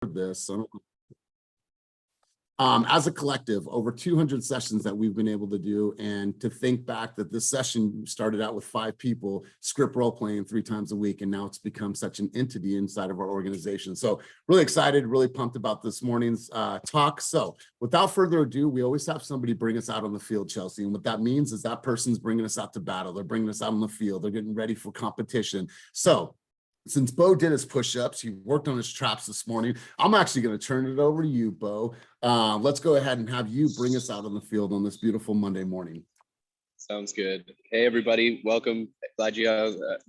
this. As a collective, over 200 sessions that we've been able to do, and to think back that this session started out with 5 people, script role playing 3 times a week, and now it's become such an entity inside of our organization. So really excited, really pumped about this morning's talk. So without further ado, we always have somebody bring us out on the field, Chelsea. And what that means is that person's bringing us out to battle. They're bringing us out on the field. They're getting ready for competition. So since Bo did his push-ups, he worked on his traps this morning, I'm actually going to turn it over to you, Bo. Let's go ahead and have you bring us out on the field on this beautiful Monday morning. Sounds good. Hey, everybody. Welcome. Glad you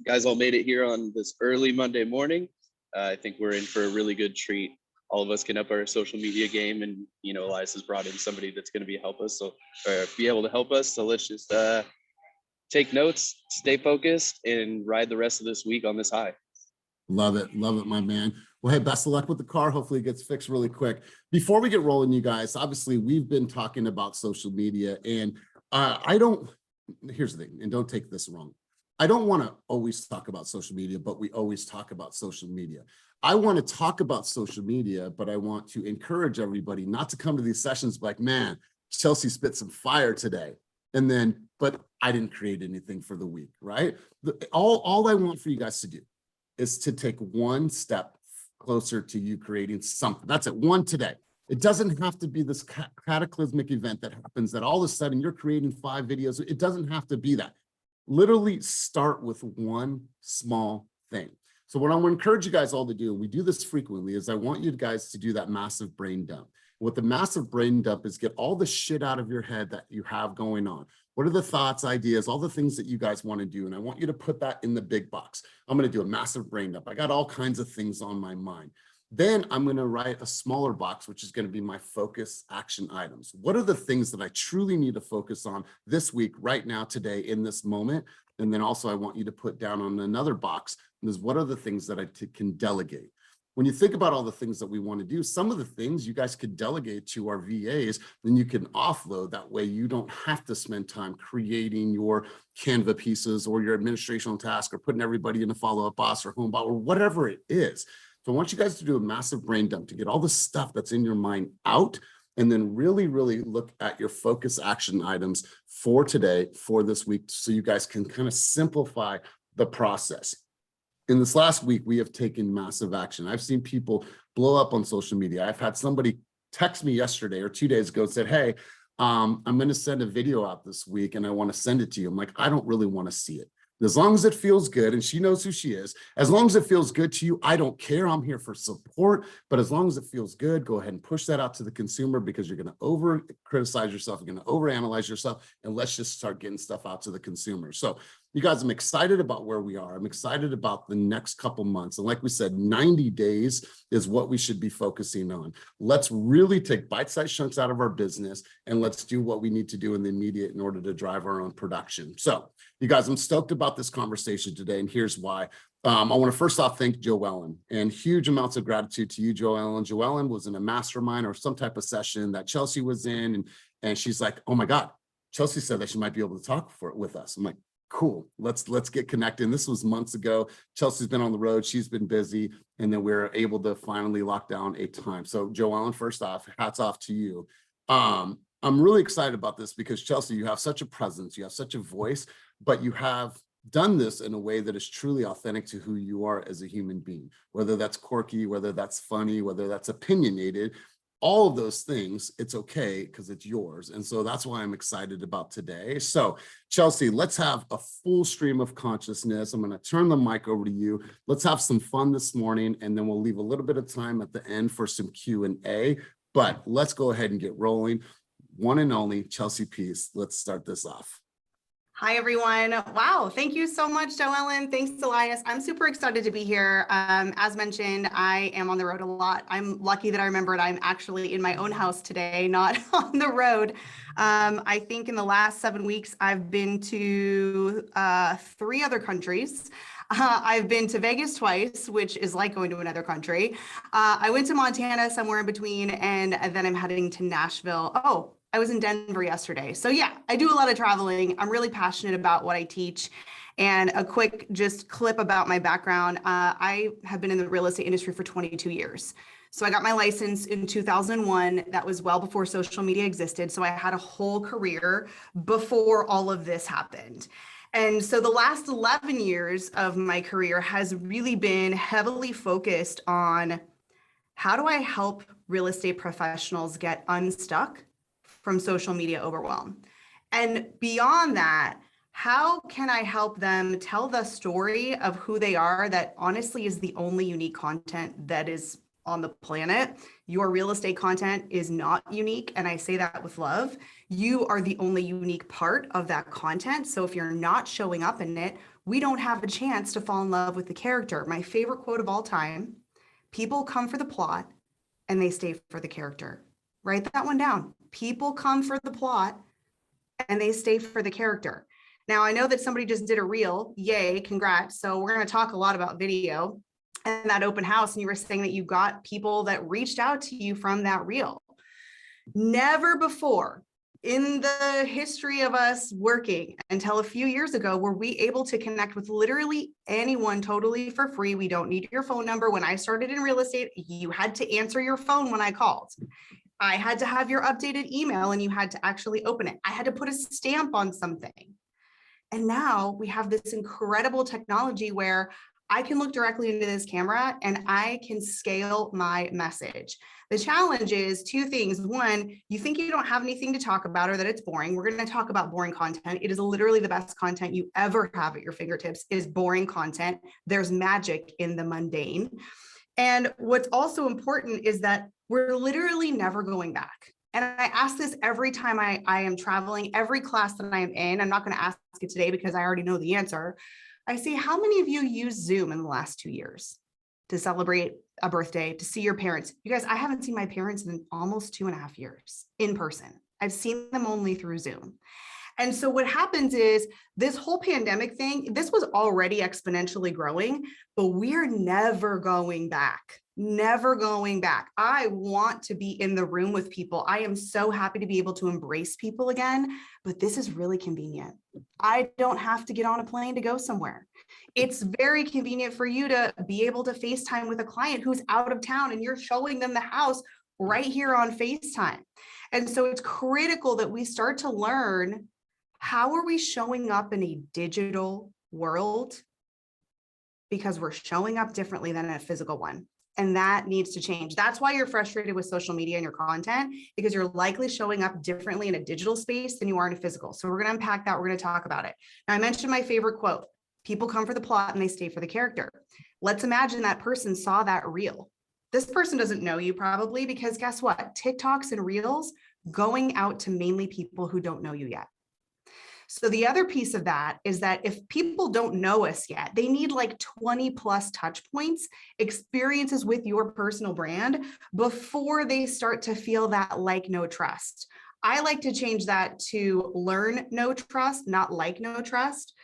guys all made it here on this early Monday morning. I think we're in for a really good treat. All of us can up our social media game, and, you know, Elias has brought in somebody that's going to be able to help us. So let's just take notes, stay focused, and ride the rest of this week on this high. Love it, my man. Well, hey, best of luck with the car. Hopefully it gets fixed really quick. Before we get rolling, you guys, obviously we've been talking about social media, and here's the thing, and don't take this wrong. I don't want to always talk about social media, but we always talk about social media. I want to talk about social media, but I want to encourage everybody not to come to these sessions like, man, Chelsea spit some fire today. But I didn't create anything for the week, right? All I want for you guys to do is to take one step closer to you creating something. That's it, one today. It doesn't have to be this cataclysmic event that happens that all of a sudden you're creating 5 videos. It doesn't have to be that. Literally start with one small thing. So what I want to encourage you guys all to do, and we do this frequently, is I want you guys to do that massive brain dump. What the massive brain dump is, get all the shit out of your head that you have going on. What are the thoughts, ideas, all the things that you guys want to do? And I want you to put that in the big box. I'm going to do a massive brain dump. I got all kinds of things on my mind. Then I'm going to write a smaller box, which is going to be my focus action items. What are the things that I truly need to focus on this week, right now, today, in this moment? And then also I want you to put down on another box is, what are the things that I can delegate? When you think about all the things that we want to do, some of the things you guys could delegate to our VAs, then you can offload. That way you don't have to spend time creating your Canva pieces or your administrational task or putting everybody in a follow-up boss or home bot or whatever it is. So I want you guys to do a massive brain dump to get all the stuff that's in your mind out, and then really, really look at your focus action items for today, for this week, so you guys can kind of simplify the process. In this last week, we have taken massive action. I've seen people blow up on social media. I've had somebody text me yesterday or 2 days ago and said, hey, I'm going to send a video out this week and I want to send it to you. I'm like, I don't really want to see it. As long as it feels good, and she knows who she is, as long as it feels good to you, I don't care. I'm here for support. But as long as it feels good, go ahead and push that out to the consumer, because you're going to over criticize yourself. You're going to over analyze yourself, and let's just start getting stuff out to the consumer. So you guys, I'm excited about where we are. I'm excited about the next couple months. And like we said, 90 days is what we should be focusing on. Let's really take bite-sized chunks out of our business, and let's do what we need to do in the immediate in order to drive our own production. So you guys, I'm stoked about this conversation today, and here's why. I want to first off thank Joellen, and huge amounts of gratitude to you, Joellen. Joellen was in a mastermind or some type of session that Chelsea was in, and she's like, oh my God, Chelsea said that she might be able to talk with us. I'm like, cool, let's get connected. And this was months ago. Chelsea's been on the road, she's been busy, and then we're able to finally lock down a time. So Joellen, first off, hats off to you. I'm really excited about this because, Chelsea, you have such a presence, you have such a voice, but you have done this in a way that is truly authentic to who you are as a human being, whether that's quirky, whether that's funny, whether that's opinionated, all of those things, it's okay because it's yours. And so that's why I'm excited about today. So Chelsea, let's have a full stream of consciousness. I'm going to turn the mic over to you. Let's have some fun this morning, and then we'll leave a little bit of time at the end for some Q&A, but let's go ahead and get rolling. One and only Chelsea Peace. Let's start this off. Hi, everyone. Wow. Thank you so much, Joellen. Thanks, Elias. I'm super excited to be here. As mentioned, I am on the road a lot. I'm lucky that I remembered I'm actually in my own house today, not on the road. I think in the last 7 weeks, I've been to 3 other countries. I've been to Vegas twice, which is like going to another country. I went to Montana, somewhere in between, and then I'm heading to Nashville. Oh, I was in Denver yesterday. So yeah, I do a lot of traveling. I'm really passionate about what I teach. And a quick just clip about my background. I have been in the real estate industry for 22 years. So I got my license in 2001. That was well before social media existed. So I had a whole career before all of this happened. And so the last 11 years of my career has really been heavily focused on how do I help real estate professionals get unstuck from social media overwhelm? And beyond that, how can I help them tell the story of who they are that honestly is the only unique content that is on the planet? Your real estate content is not unique, and I say that with love. You are the only unique part of that content. So if you're not showing up in it, we don't have a chance to fall in love with the character. My favorite quote of all time: people come for the plot and they stay for the character. Write that one down. People come for the plot and they stay for the character. Now, I know that somebody just did a reel. Yay, congrats. So we're going to talk a lot about video and that open house. And you were saying that you got people that reached out to you from that reel. Never before in the history of us working until a few years ago were we able to connect with literally anyone totally for free. We don't need your phone number. When I started in real estate, you had to answer your phone when I called. I had to have your updated email and you had to actually open it. I had to put a stamp on something. And now we have this incredible technology where I can look directly into this camera and I can scale my message. The challenge is two things. One, you think you don't have anything to talk about or that it's boring. We're going to talk about boring content. It is literally the best content you ever have at your fingertips is boring content. There's magic in the mundane. And what's also important is that we're literally never going back. And I ask this every time I am traveling, every class that I am in. I'm not going to ask it today because I already know the answer. I say, how many of you used Zoom in the last 2 years to celebrate a birthday, to see your parents? You guys, I haven't seen my parents in almost 2.5 years in person. I've seen them only through Zoom. And so what happens is this whole pandemic thing, this was already exponentially growing, but we're never going back. Never going back. I want to be in the room with people. I am so happy to be able to embrace people again, but this is really convenient. I don't have to get on a plane to go somewhere. It's very convenient for you to be able to FaceTime with a client who's out of town and you're showing them the house right here on FaceTime. And so it's critical that we start to learn, how are we showing up in a digital world? Because we're showing up differently than a physical one. And that needs to change. That's why you're frustrated with social media and your content, because you're likely showing up differently in a digital space than you are in a physical. So we're going to unpack that. We're going to talk about it. Now, I mentioned my favorite quote: people come for the plot and they stay for the character. Let's imagine that person saw that reel. This person doesn't know you probably, because guess what? TikToks and reels going out to mainly people who don't know you yet. So the other piece of that is that if people don't know us yet, they need like 20 plus touch points, experiences with your personal brand before they start to feel that like, no trust. I like to change that to learn, no trust, not like, no trust.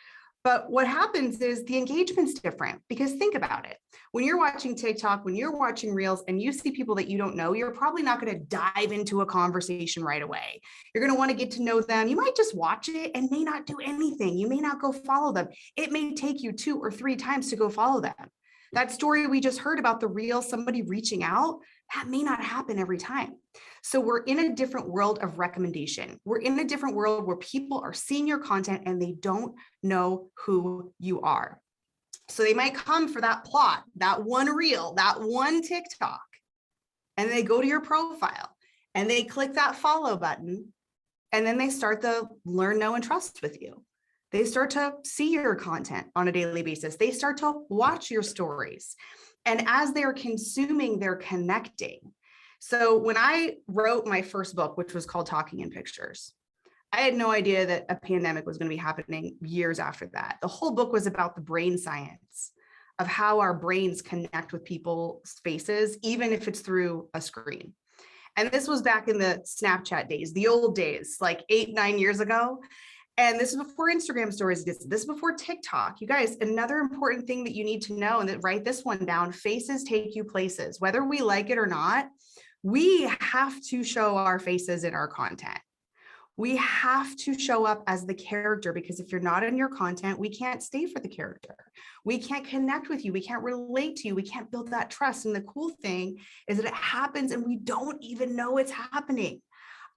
But what happens is the engagement's different, because think about it. When you're watching TikTok, when you're watching Reels and you see people that you don't know, you're probably not going to dive into a conversation right away. You're going to want to get to know them. You might just watch it and may not do anything. You may not go follow them. It may take you 2 or 3 times to go follow them. That story we just heard about the Reel, somebody reaching out, that may not happen every time. So we're in a different world of recommendation. We're in a different world where people are seeing your content and they don't know who you are. So they might come for that plot, that one reel, that one TikTok, and they go to your profile and they click that follow button, and then they start the learn, know, and trust with you. They start to see your content on a daily basis. They start to watch your stories. And as they're consuming, they're connecting. So when I wrote my first book, which was called Talking in Pictures, I had no idea that a pandemic was going to be happening years after that. The whole book was about the brain science of how our brains connect with people's faces, even if it's through a screen. And this was back in the Snapchat days, the old days, like 8-9 years ago. And this is before Instagram stories. This is before TikTok. You guys, another important thing that you need to know, and that write this one down: faces take you places. Whether we like it or not, we have to show our faces in our content. We have to show up as the character, because if you're not in your content, we can't stay for the character. We can't connect with you. We can't relate to you. We can't build that trust. And the cool thing is that it happens and we don't even know it's happening.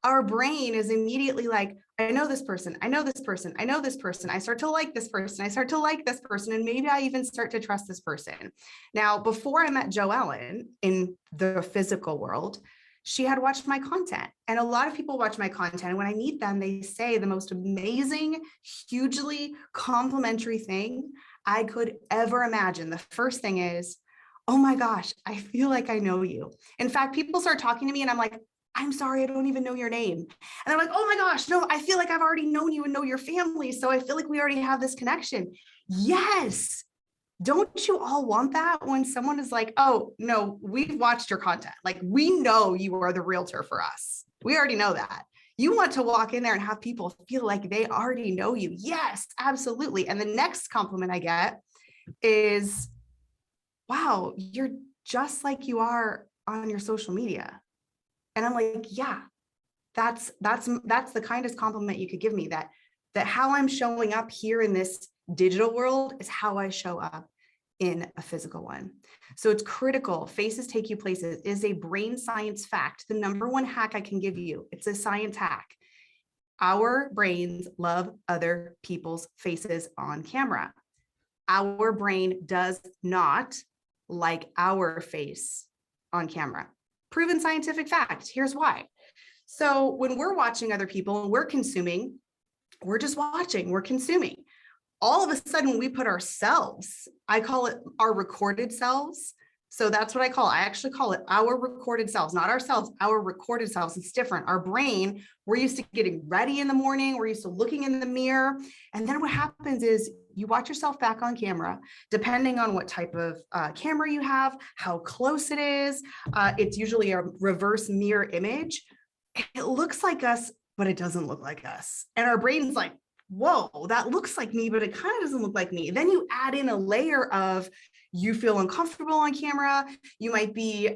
Our brain is immediately like, I know this person, I know this person, I know this person. I start to like this person, I start to like this person, and maybe I even start to trust this person. Now, before I met Joellen in the physical world, she had watched my content. And a lot of people watch my content. And when I meet them, they say the most amazing, hugely complimentary thing I could ever imagine. The first thing is, oh my gosh, I feel like I know you. In fact, people start talking to me and I'm like, I'm sorry, I don't even know your name. And they're like, oh my gosh, no, I feel like I've already known you and know your family. So I feel like we already have this connection. Yes. Don't you all want that when someone is like, oh no, we've watched your content. Like, we know you are the realtor for us. We already know that. You want to walk in there and have people feel like they already know you. Yes, absolutely. And the next compliment I get is, wow, you're just like you are on your social media. And I'm like, yeah, that's the kindest compliment you could give me, that how I'm showing up here in this digital world is how I show up in a physical one. So it's critical. Faces take you places is a brain science fact. The number one hack I can give you, it's a science hack. Our brains love other people's faces on camera. Our brain does not like our face on camera. Proven scientific fact. Here's why. So when we're watching other people and we're consuming, we're just watching, we're consuming. All of a sudden we put ourselves, I call it our recorded selves. So that's what I call it. I actually call it our recorded selves, not ourselves, our recorded selves. It's different. Our brain, we're used to getting ready in the morning. We're used to looking in the mirror. And then what happens is you watch yourself back on camera, depending on what type of camera you have, how close it is. It's usually a reverse mirror image. It looks like us, but it doesn't look like us. And our brain's like, whoa, that looks like me, but it kind of doesn't look like me. Then you add in a layer of, you feel uncomfortable on camera. You might be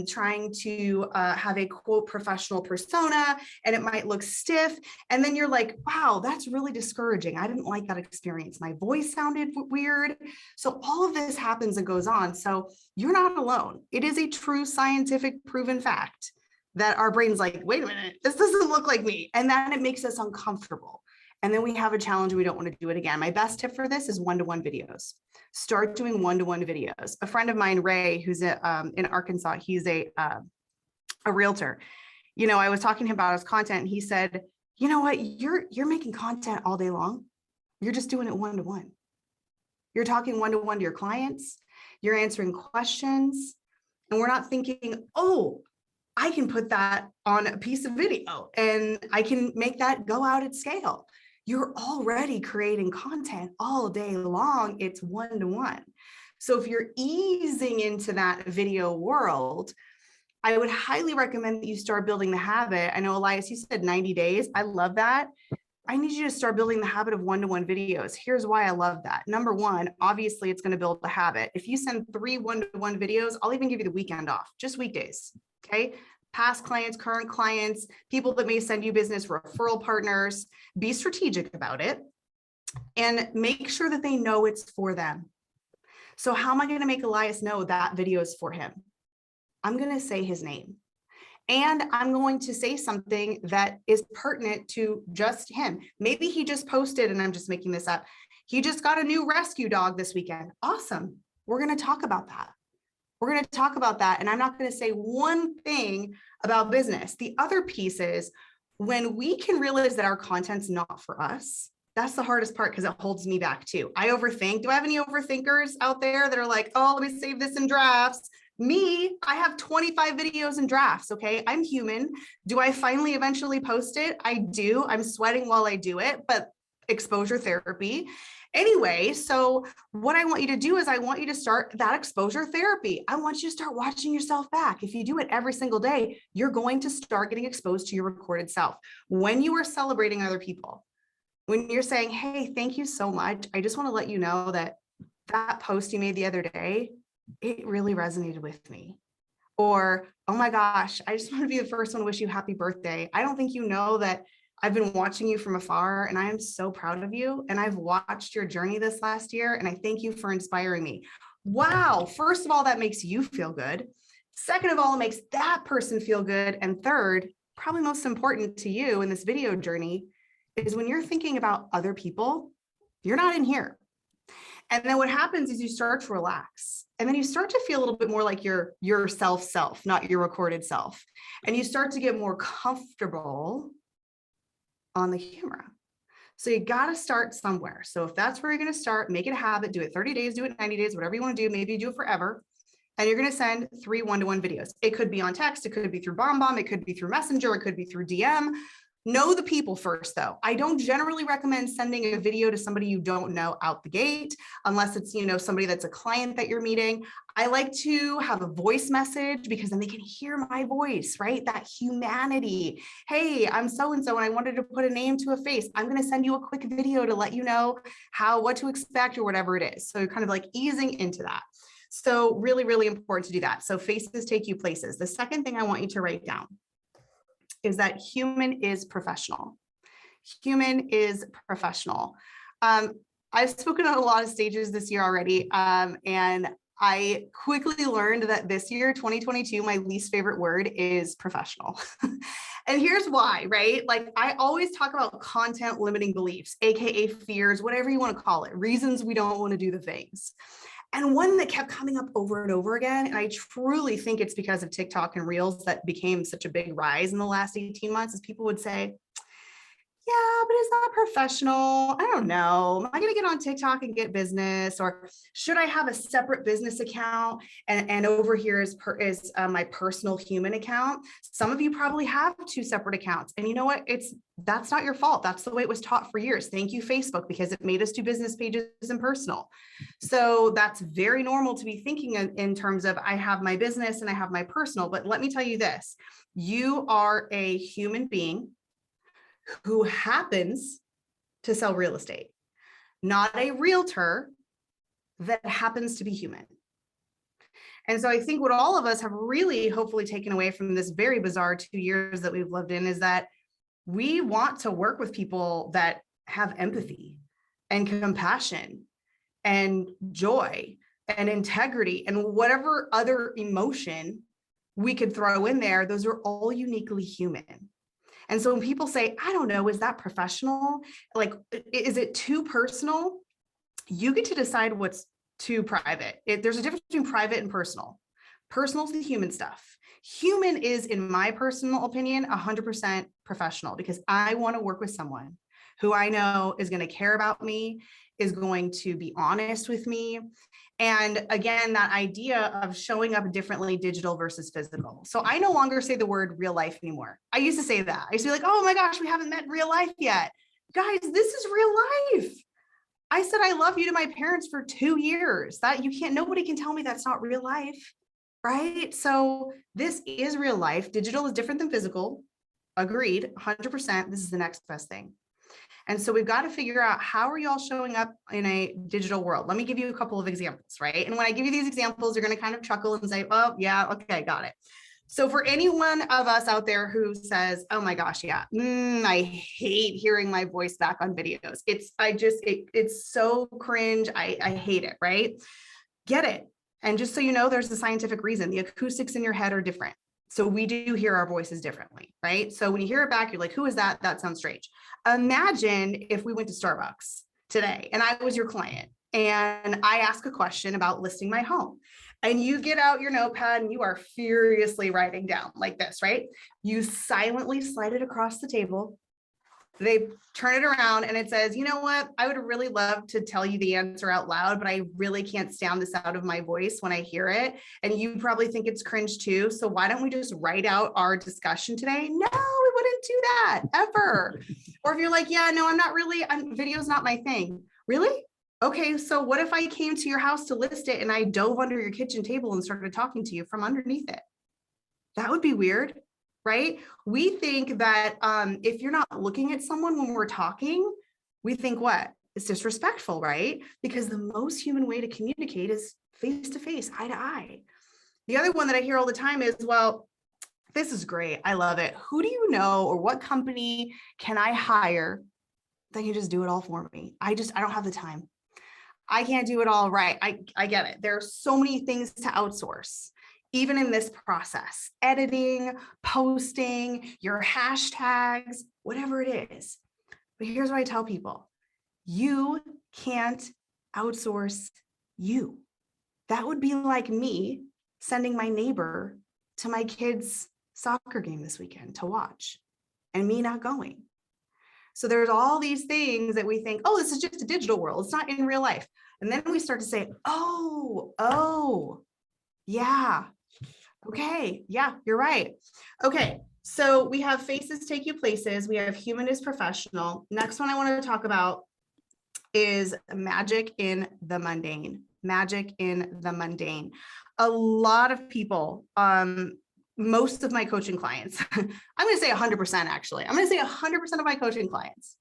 trying to have a quote professional persona, and it might look stiff. And then you're like, wow, that's really discouraging. I didn't like that experience. My voice sounded weird. So all of this happens and goes on. So you're not alone. It is a true scientific proven fact that our brain's like, wait a minute, this doesn't look like me. And then it makes us uncomfortable. And then we have a challenge and we don't want to do it again. My best tip for this is one-to-one videos. Start doing one-to-one videos. A friend of mine, Ray, who's in Arkansas, he's a realtor. You know, I was talking to him about his content and he said, you know what, you're making content all day long. You're just doing it one-to-one. You're talking one-to-one to your clients. You're answering questions. And we're not thinking, oh, I can put that on a piece of video and I can make that go out at scale. You're already creating content all day long. It's one-to-one. So if you're easing into that video world, I would highly recommend that you start building the habit. I know, Elias, you said 90 days. I love that. I need you to start building the habit of one-to-one videos. Here's why I love that. Number one, obviously it's going to build the habit. If you send 3 one-to-one videos, I'll even give you the weekend off, just weekdays. Okay. Past clients, current clients, people that may send you business, referral partners, be strategic about it and make sure that they know it's for them. So how am I going to make Elias know that video is for him? I'm going to say his name and I'm going to say something that is pertinent to just him. Maybe he just posted, and I'm just making this up, he just got a new rescue dog this weekend. Awesome. We're going to talk about that. We're going to talk about that. And I'm not going to say one thing about business. The other piece is when we can realize that our content's not for us, that's the hardest part because it holds me back too. I overthink. Do I have any overthinkers out there that are like, oh, let me save this in drafts? Me, I have 25 videos in drafts. Okay. I'm human. Do I finally eventually post it? I do. I'm sweating while I do it, but exposure therapy. Anyway, so what I want you to do is I want you to start that exposure therapy. I want you to start watching yourself back. If you do it every single day, you're going to start getting exposed to your recorded self. When you are celebrating other people, when you're saying, hey, thank you so much. I just want to let you know that that post you made the other day, it really resonated with me. Or, oh my gosh, I just want to be the first one to wish you happy birthday. I don't think you know that I've been watching you from afar and I am so proud of you. And I've watched your journey this last year and I thank you for inspiring me. Wow. First of all, that makes you feel good. Second of all, it makes that person feel good. And third, probably most important to you in this video journey is when you're thinking about other people, you're not in here. And then what happens is you start to relax. And then you start to feel a little bit more like your self, not your recorded self. And you start to get more comfortable on the camera. So you got to start somewhere. So if that's where you're going to start, make it a habit, do it 30 days, do it 90 days, whatever you want to do. Maybe you do it forever. And you're going to send 3 one-to-one videos. It could be on text. It could be through BombBomb. It could be through Messenger. It could be through DM. Know the people first, though. I don't generally recommend sending a video to somebody you don't know out the gate, unless it's, somebody that's a client that you're meeting. I like to have a voice message because then they can hear my voice, right? That humanity. Hey, I'm so-and-so, and I wanted to put a name to a face. I'm going to send you a quick video to let you know what to expect or whatever it is. So kind of like easing into that. So really, really important to do that. So faces take you places. The second thing I want you to write down is that human is professional. Human is professional. I've spoken on a lot of stages this year already, and I quickly learned that this year, 2022, my least favorite word is professional. And here's why, right? Like I always talk about content limiting beliefs, AKA fears, whatever you want to call it, reasons we don't want to do the things. And one that kept coming up over and over again, and I truly think it's because of TikTok and Reels that became such a big rise in the last 18 months, is people would say, yeah, but is that professional? I don't know. Am I going to get on TikTok and get business? Or should I have a separate business account? And over here is my personal human account. Some of you probably have 2 separate accounts. And you know what? That's not your fault. That's the way it was taught for years. Thank you, Facebook, because it made us do business pages and personal. So that's very normal to be thinking in terms of I have my business and I have my personal. But let me tell you this, you are a human being who happens to sell real estate, not a realtor that happens to be human. And so I think what all of us have really hopefully taken away from this very bizarre 2 years that we've lived in is that we want to work with people that have empathy and compassion and joy and integrity and whatever other emotion we could throw in there. Those are all uniquely human. And so when people say, I don't know, is that professional? Like, is it too personal? You get to decide what's too private. There's a difference between private and personal. Personal is the human stuff. Human is, in my personal opinion, 100% professional, because I want to work with someone who I know is going to care about me, is going to be honest with me. And again, that idea of showing up differently, digital versus physical. So I no longer say the word real life anymore. I used to say that. I used to be like, oh my gosh, we haven't met in real life yet. Guys, this is real life. I said I love you to my parents for 2 years. Nobody can tell me that's not real life, right? So this is real life. Digital is different than physical. Agreed, 100%. This is the next best thing. And so we've got to figure out, how are y'all showing up in a digital world? Let me give you a couple of examples, right? And when I give you these examples, you're going to kind of chuckle and say, oh yeah, okay, got it. So for any one of us out there who says, oh my gosh, yeah, I hate hearing my voice back on videos. It's so cringe. I hate it, right? Get it. And just so you know, there's a scientific reason. The acoustics in your head are different. So we do hear our voices differently, right? So when you hear it back, you're like, who is that? That sounds strange. Imagine if we went to Starbucks today and I was your client and I ask a question about listing my home, and you get out your notepad and you are furiously writing down like this, right? You silently slide it across the table. They turn it around and it says, you know what? I would really love to tell you the answer out loud, but I really can't stand this out of my voice when I hear it. And you probably think it's cringe too. So why don't we just write out our discussion today? No, we wouldn't do that ever. Or if you're like, yeah, no, video's not my thing. Really? Okay, so what if I came to your house to list it and I dove under your kitchen table and started talking to you from underneath it? That would be weird, right? We think that if you're not looking at someone when we're talking, we think what? It's disrespectful, right? Because the most human way to communicate is face to face, eye to eye. The other one that I hear all the time is, well, This is great. I love it. Who do you know, or what company can I hire that can just do it all for me? I don't have the time. I can't do it all right. I get it. There are so many things to outsource, even in this process, editing, posting, your hashtags, whatever it is. But here's what I tell people. You can't outsource you. That would be like me sending my neighbor to my kid's soccer game this weekend to watch and me not going. So there's all these things that we think, oh, this is just a digital world. It's not in real life. And then we start to say, oh, yeah. Okay, yeah, you're right. Okay, so we have faces take you places. We have human is professional. Next one I want to talk about is magic in the mundane. Magic in the mundane. A lot of people, most of my coaching clients, I'm going to say 100% actually. I'm going to say 100% of my coaching clients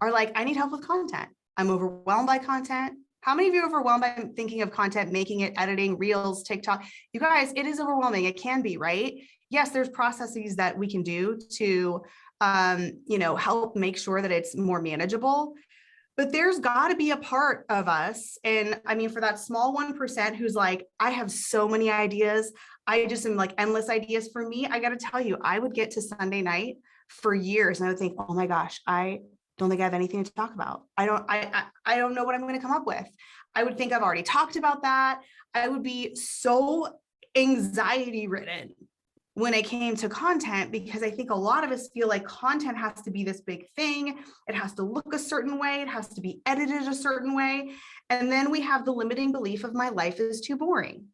are like, I need help with content. I'm overwhelmed by content. How many of you are overwhelmed by thinking of content, making it, editing, reels, TikTok? You guys, it is overwhelming. It can be, right? Yes, there's processes that we can do to, help make sure that it's more manageable. But there's got to be a part of us. And I mean, for that small 1% who's like, I have so many ideas. I just am like endless ideas. For me, I got to tell you, I would get to Sunday night for years and I would think, oh my gosh, I don't think I have anything to talk about. I don't know what I'm going to come up with. I would think I've already talked about that. I would be so anxiety ridden when it came to content, because I think a lot of us feel like content has to be this big thing. It has to look a certain way. It has to be edited a certain way. And then we have the limiting belief of my life is too boring.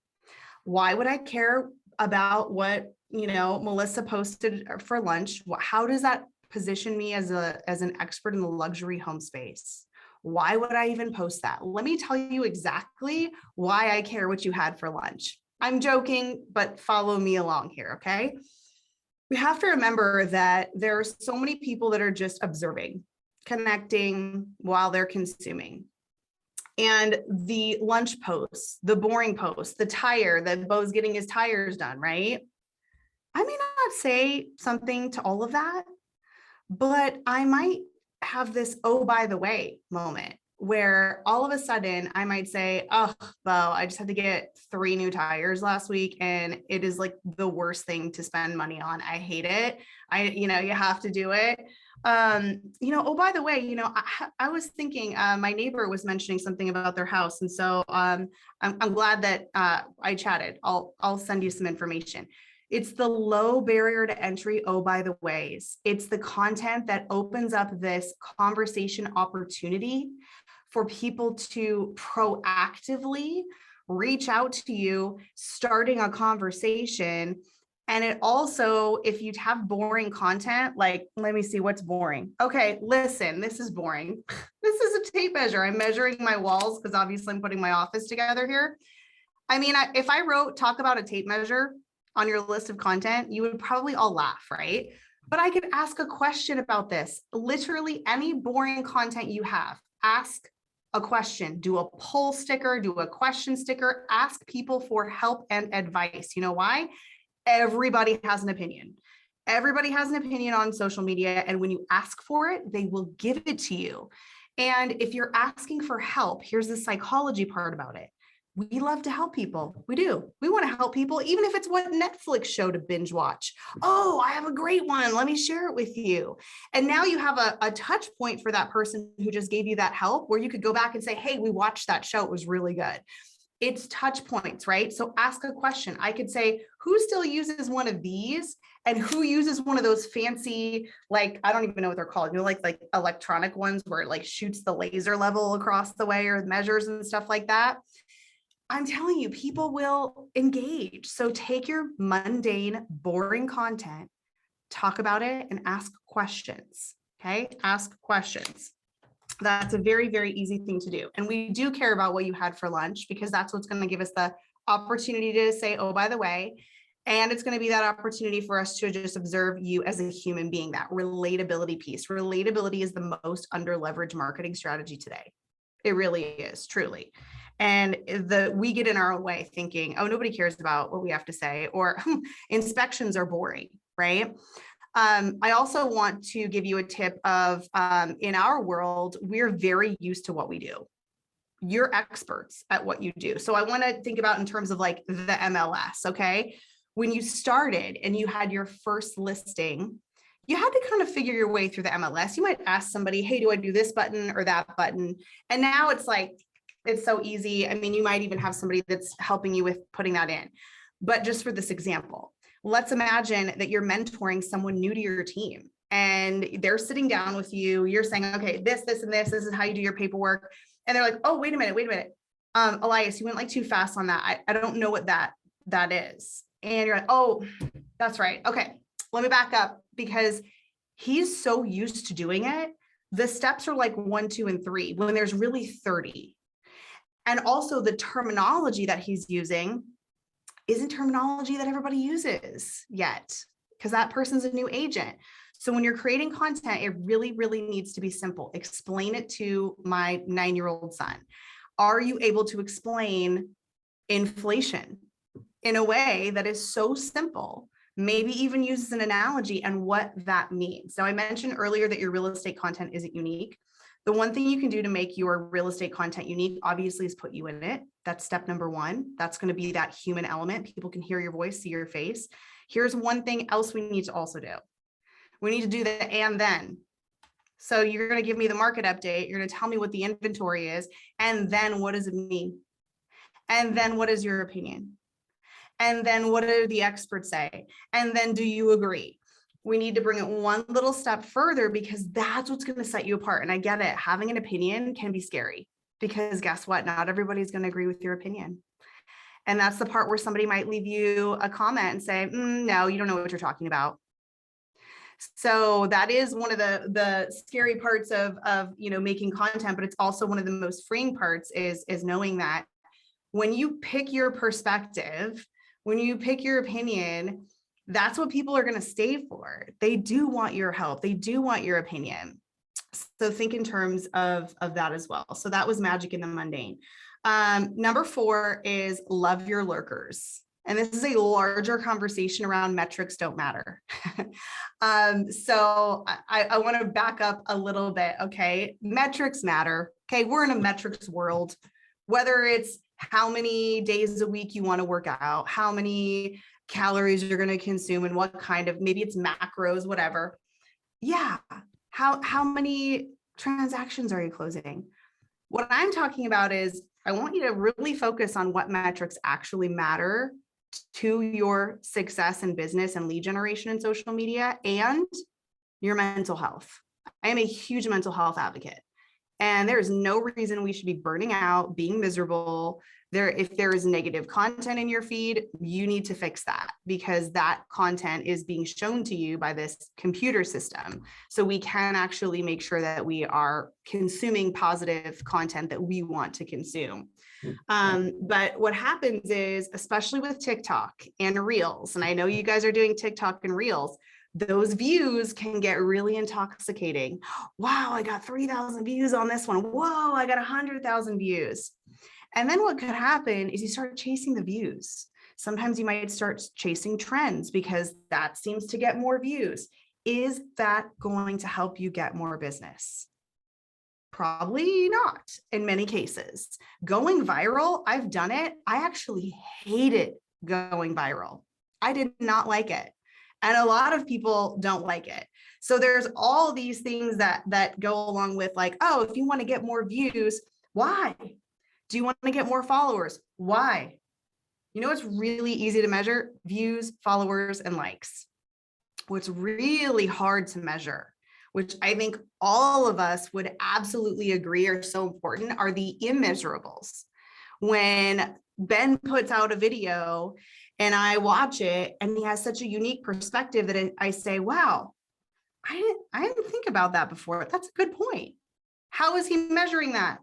Why would I care about what, Melissa posted for lunch? How does that position me as an expert in the luxury home space? Why would I even post that? Let me tell you exactly why I care what you had for lunch. I'm joking, but follow me along here, okay? We have to remember that there are so many people that are just observing, connecting while they're consuming. And the lunch posts, the boring posts, the tire, that Bo's getting his tires done, right? I may not say something to all of that, but I might have this, oh, by the way moment where all of a sudden I might say, oh, Bo, I just had to get 3 new tires last week. And it is like the worst thing to spend money on. I hate it. You have to do it. Oh, by the way, I was thinking, my neighbor was mentioning something about their house. And so I'm glad that I chatted. I'll send you some information. It's the low barrier to entry, oh, by the ways. It's the content that opens up this conversation opportunity for people to proactively reach out to you, starting a conversation. And it also, if you have boring content, like, let me see what's boring. Okay, listen, this is boring. This is a tape measure. I'm measuring my walls because obviously I'm putting my office together here. I mean, if I talk about a tape measure on your list of content, you would probably all laugh, right? But I could ask a question about this. Literally any boring content you have, ask a question, do a poll sticker, do a question sticker, ask people for help and advice. You know why? Everybody has an opinion. Everybody has an opinion on social media. And when you ask for it, they will give it to you. And if you're asking for help, here's the psychology part about it. We love to help people. We do. We want to help people, even if it's what Netflix show to binge watch. Oh, I have a great one. Let me share it with you. And now you have a touch point for that person who just gave you that help, where you could go back and say, hey, we watched that show. It was really good. It's touch points, right? So ask a question. I could say, who still uses one of these and who uses one of those fancy, like, I don't even know what they're called, like electronic ones where it like shoots the laser level across the way or measures and stuff like that. I'm telling you, people will engage. So take your mundane, boring content, talk about it, and ask questions, okay? Ask questions. That's a very, very easy thing to do. And we do care about what you had for lunch, because that's what's going to give us the opportunity to say, oh, by the way, and it's going to be that opportunity for us to just observe you as a human being, that relatability piece. Relatability is the most under leveraged marketing strategy today. It really is, truly. And we get in our own way thinking, oh, nobody cares about what we have to say, or inspections are boring, right? I also want to give you a tip of, in our world, we're very used to what we do. You're experts at what you do. So I want to think about in terms of like the MLS, okay? When you started and you had your first listing, you had to kind of figure your way through the MLS. You might ask somebody, hey, do I do this button or that button? And now it's like, it's so easy. I mean, you might even have somebody that's helping you with putting that in. But just for this example, let's imagine that you're mentoring someone new to your team and they're sitting down with you. You're saying, okay, this is how you do your paperwork. And they're like, oh, wait a minute. Elias, you went like too fast on that. I don't know what that is. And you're like, oh, that's right. Okay, let me back up, because he's so used to doing it. The steps are like 1, 2, and 3 when there's really 30. And also the terminology that he's using isn't terminology that everybody uses yet, because that person's a new agent. So when you're creating content, it really, really needs to be simple. Explain it to my 9-year-old son. Are you able to explain inflation in a way that is so simple, maybe even uses an analogy and what that means? Now, I mentioned earlier that your real estate content isn't unique. The one thing you can do to make your real estate content unique, obviously, is put you in it. That's step number 1. That's going to be that human element. People can hear your voice, see your face. Here's one thing else we need to also do. We need to do the and then. So you're going to give me the market update. You're going to tell me what the inventory is. And then what does it mean? And then what is your opinion? And then what do the experts say? And then do you agree? We need to bring it one little step further, because that's what's going to set you apart. And I get it. Having an opinion can be scary, because guess what? Not everybody's going to agree with your opinion. And that's the part where somebody might leave you a comment and say, no, you don't know what you're talking about. So that is one of the scary parts of making content, but it's also one of the most freeing parts is knowing that when you pick your perspective, when you pick your opinion, that's what people are going to stay for. They do want your help. They do want your opinion. So think in terms of that as well. So that was magic in the mundane. Number 4 is love your lurkers. And this is a larger conversation around metrics don't matter. So I want to back up a little bit. Okay. Metrics matter. Okay. We're in a metrics world, whether it's how many days a week you want to work out, how many calories you're going to consume, and what kind of, maybe it's macros, whatever. Yeah. How many transactions are you closing? What I'm talking about is I want you to really focus on what metrics actually matter to your success in business and lead generation in social media, and your mental health. I am a huge mental health advocate, and there is no reason we should be burning out, being miserable. If there is negative content in your feed, you need to fix that, because that content is being shown to you by this computer system. So we can actually make sure that we are consuming positive content that we want to consume. But what happens is, especially with TikTok and Reels, and I know you guys are doing TikTok and Reels, those views can get really intoxicating. Wow, I got 3,000 views on this one. Whoa, I got 100,000 views. And then what could happen is you start chasing the views. Sometimes you might start chasing trends because that seems to get more views. Is that going to help you get more business? Probably not in many cases. Going viral, I've done it. I actually hated going viral. I did not like it. And a lot of people don't like it. So there's all these things that go along with, like, oh, if you want to get more views, why? Do you want to get more followers? Why? You know, it's really easy to measure: views, followers, and likes. What's really hard to measure, which I think all of us would absolutely agree are so important, are the immeasurables. When Ben puts out a video and I watch it and he has such a unique perspective that I say, wow, I didn't think about that before. That's a good point. How is he measuring that?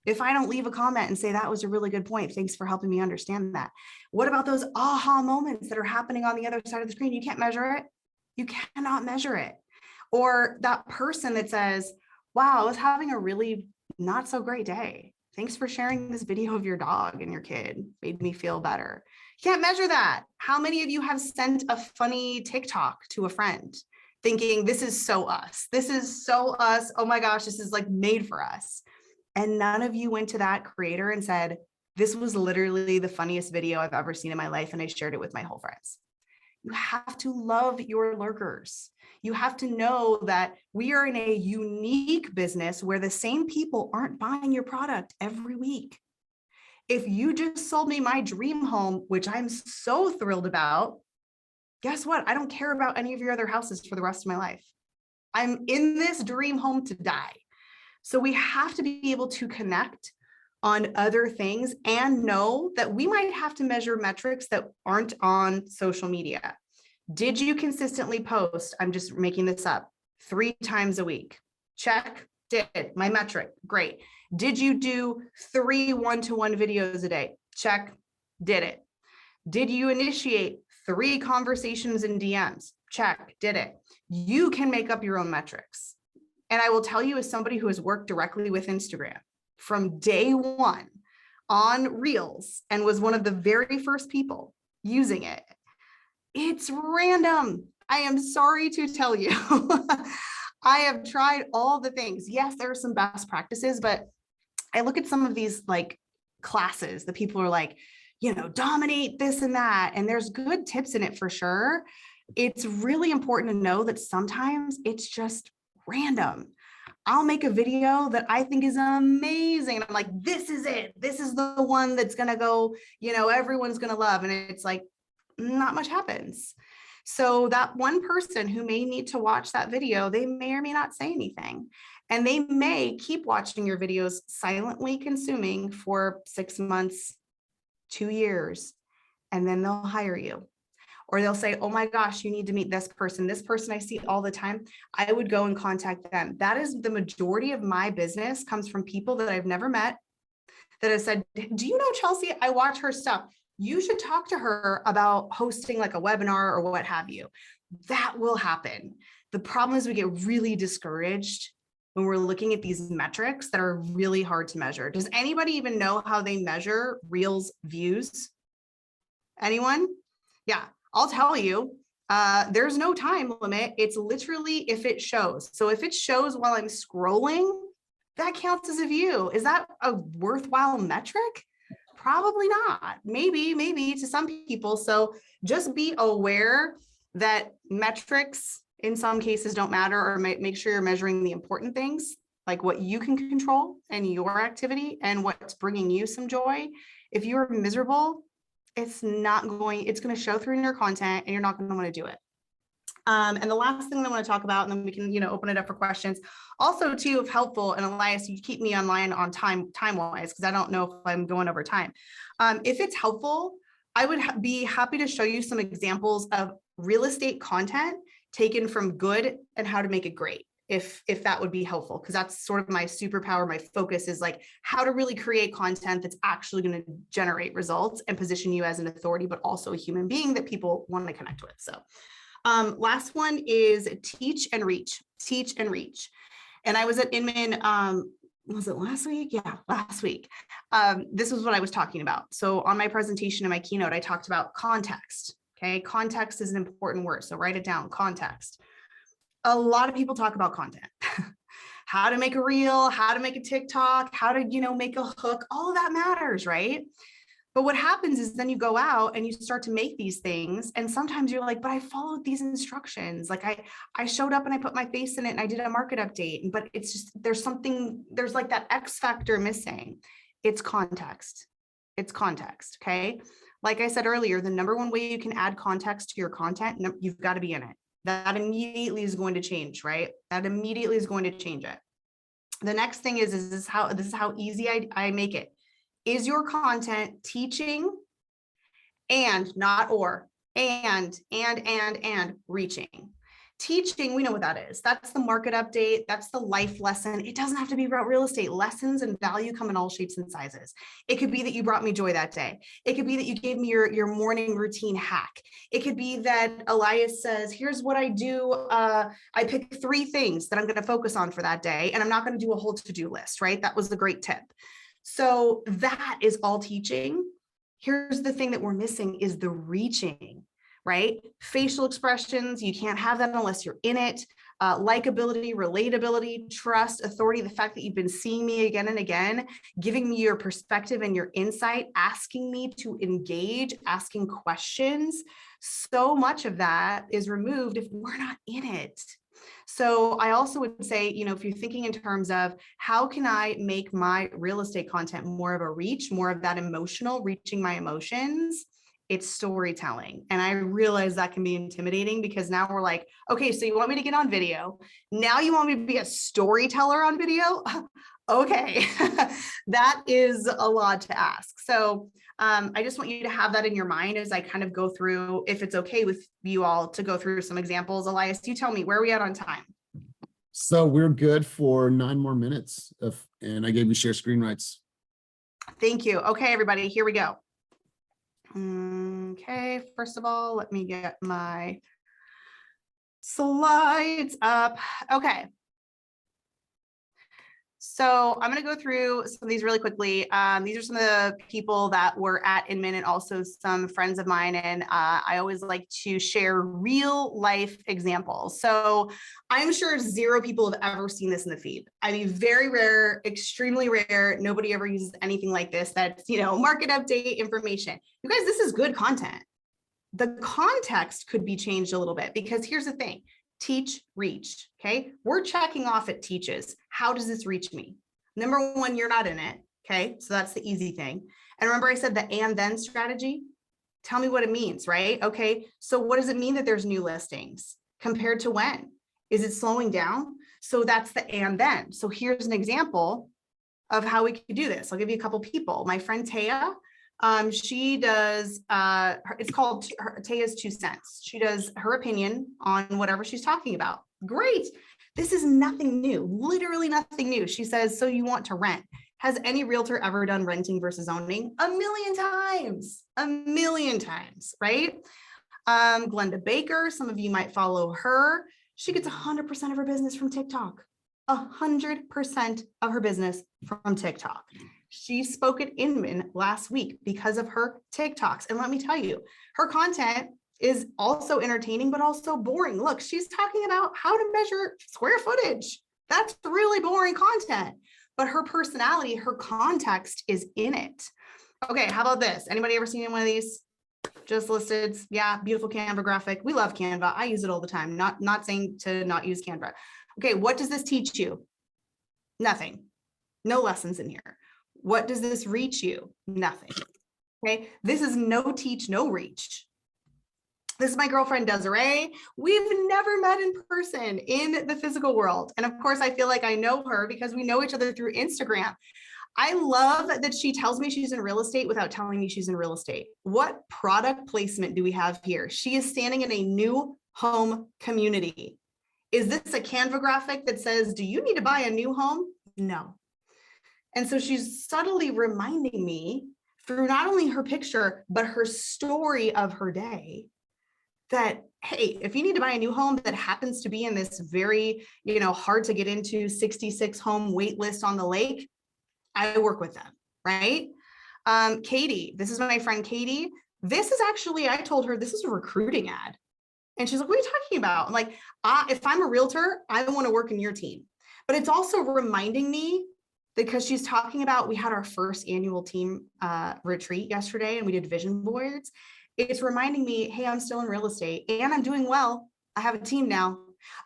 If I don't leave a comment and say, that was a really good point, thanks for helping me understand that. What about those aha moments that are happening on the other side of the screen? You can't measure it. You cannot measure it. Or that person that says, wow, I was having a really not so great day. Thanks for sharing this video of your dog and your kid. Made me feel better. You can't measure that. How many of you have sent a funny TikTok to a friend thinking this is so us? This is so us. Oh my gosh, this is like made for us. And none of you went to that creator and said, this was literally the funniest video I've ever seen in my life, and I shared it with my whole friends. You have to love your lurkers. You have to know that we are in a unique business where the same people aren't buying your product every week. If you just sold me my dream home, which I'm so thrilled about, guess what? I don't care about any of your other houses for the rest of my life. I'm in this dream home to die. So we have to be able to connect on other things and know that we might have to measure metrics that aren't on social media. Did you consistently post? I'm just making this up 3 times a week. Check, did my metric, great. Did you do 3 one-to-one videos a day? Check, did it. Did you initiate 3 conversations in DMs? Check, did it. You can make up your own metrics. And I will tell you, as somebody who has worked directly with Instagram from day one on Reels and was one of the very first people using it, it's random. I am sorry to tell you. I have tried all the things. Yes, there are some best practices, but I look at some of these like classes that people are like, you know, dominate this and that. And there's good tips in it for sure. It's really important to know that sometimes it's just random. I'll make a video that I think is amazing. And I'm like, this is it. This is the one that's going to go, you know, everyone's going to love. And it's like, not much happens. So that one person who may need to watch that video, they may or may not say anything. And they may keep watching your videos silently consuming for 6 months, 2 years, and then they'll hire you. Or they'll say, oh my gosh, you need to meet this person. This person I see all the time. I would go and contact them. That is the majority of my business comes from people that I've never met that have said, do you know Chelsea? I watch her stuff. You should talk to her about hosting like a webinar or what have you. That will happen. The problem is we get really discouraged when we're looking at these metrics that are really hard to measure. Does anybody even know how they measure Reels views? Anyone? Yeah. I'll tell you, there's no time limit. It's literally if it shows. So if it shows while I'm scrolling, that counts as a view. Is that a worthwhile metric? Probably not. Maybe to some people. So just be aware that metrics in some cases don't matter, or make sure you're measuring the important things, like what you can control and your activity and what's bringing you some joy. If you're miserable, it's going to show through in your content and you're not going to want to do it. And the last thing that I want to talk about, and then we can, you know, open it up for questions. Also, too, if helpful, and Elias, you keep me online on time-wise, because I don't know if I'm going over time. If it's helpful, I would be happy to show you some examples of real estate content taken from good and how to make it great. If that would be helpful, because that's sort of my superpower. My focus is like how to really create content that's actually going to generate results and position you as an authority, but also a human being that people want to connect with. So last one is teach and reach. And I was at Inman, was it last week? Yeah, last week. This was what I was talking about. So on my presentation in my keynote, I talked about context. Okay, context is an important word. So write it down, context. A lot of people talk about content, how to make a reel, how to make a TikTok, how to, you know, make a hook, all of that matters, right? But what happens is then you go out and you start to make these things. And sometimes you're like, but I followed these instructions. Like I showed up and I put my face in it and I did a market update, but it's just, there's like that X factor missing. It's context. It's context. Okay. Like I said earlier, the number one way you can add context to your content, you've got to be in it. That immediately is going to change, right? That immediately is going to change it. The next thing is this is how easy I make it. Is your content teaching and not or, and reaching? Teaching, we know what that is. That's the market update. That's the life lesson. It doesn't have to be about real estate. Lessons and value come in all shapes and sizes. It could be that you brought me joy that day. It could be that you gave me your morning routine hack. It could be that Elias says, here's what I do. I pick 3 things that I'm going to focus on for that day. And I'm not going to do a whole to-do list, right? That was the great tip. So that is all teaching. Here's the thing that we're missing is the reaching, right? Facial expressions, you can't have that unless you're in it. Likability, relatability, trust, authority, the fact that you've been seeing me again and again, giving me your perspective and your insight, asking me to engage, asking questions. So much of that is removed if we're not in it. So I also would say, if you're thinking in terms of how can I make my real estate content more of a reach, more of that emotional, reaching my emotions, it's storytelling. And I realize that can be intimidating because now we're like, okay, so you want me to get on video. Now you want me to be a storyteller on video? Okay, that is a lot to ask. So I just want you to have that in your mind as I kind of go through, if it's okay with you all to go through some examples. Elias, you tell me, where are we at on time? So we're good for 9 more minutes and I gave you share screen rights. Thank you. Okay, everybody, here we go. Okay, first of all, let me get my slides up. Okay. So I'm going to go through some of these really quickly. These are some of the people that were at Inman and also some friends of mine. And I always like to share real life examples. So I'm sure 0 people have ever seen this in the feed. I mean, very rare, extremely rare. Nobody ever uses anything like this. That's, market update information. You guys, this is good content. The context could be changed a little bit because here's the thing. Teach, reach, okay? We're checking off at teaches. How does this reach me? Number 1, you're not in it, okay? So that's the easy thing. And remember I said the and then strategy? Tell me what it means, right? Okay, so what does it mean that there's new listings? Compared to when? Is it slowing down? So that's the and then. So here's an example of how we could do this. I'll give you a couple people. My friend Taya, she does, it's called Taya's 2 cents. She does her opinion on whatever she's talking about. Great. This is nothing new, literally nothing new. She says, so you want to rent. Has any realtor ever done renting versus owning? A million times, right? Glenda Baker, some of you might follow her. She gets 100% of her business from TikTok. 100% of her business from TikTok. She spoke at Inman last week because of her TikToks. And let me tell you, her content is also entertaining, but also boring. Look, she's talking about how to measure square footage. That's really boring content, but her personality, her context is in it. Okay, how about this? Anybody ever seen one of these? Just listed. Yeah, beautiful Canva graphic. We love Canva. I use it all the time. Not saying to not use Canva. Okay, what does this teach you? Nothing. No lessons in here. What does this reach you? Nothing. Okay, this is no teach, no reach. This is my girlfriend Desiree. We've never met in person in the physical world. And of course, I feel like I know her because we know each other through Instagram. I love that she tells me she's in real estate without telling me she's in real estate. What product placement do we have here? She is standing in a new home community. Is this a Canva graphic that says, do you need to buy a new home? No. And so she's subtly reminding me through not only her picture, but her story of her day that, hey, if you need to buy a new home that happens to be in this very, hard to get into 66 home wait list on the lake, I work with them, right? Katie, this is my friend Katie. This is actually, I told her this is a recruiting ad. And she's like, what are you talking about? I'm like, if I'm a realtor, I want to work in your team. But it's also reminding me, because she's talking about, we had our first annual team retreat yesterday and we did vision boards. It's reminding me, hey, I'm still in real estate and I'm doing well. I have a team now.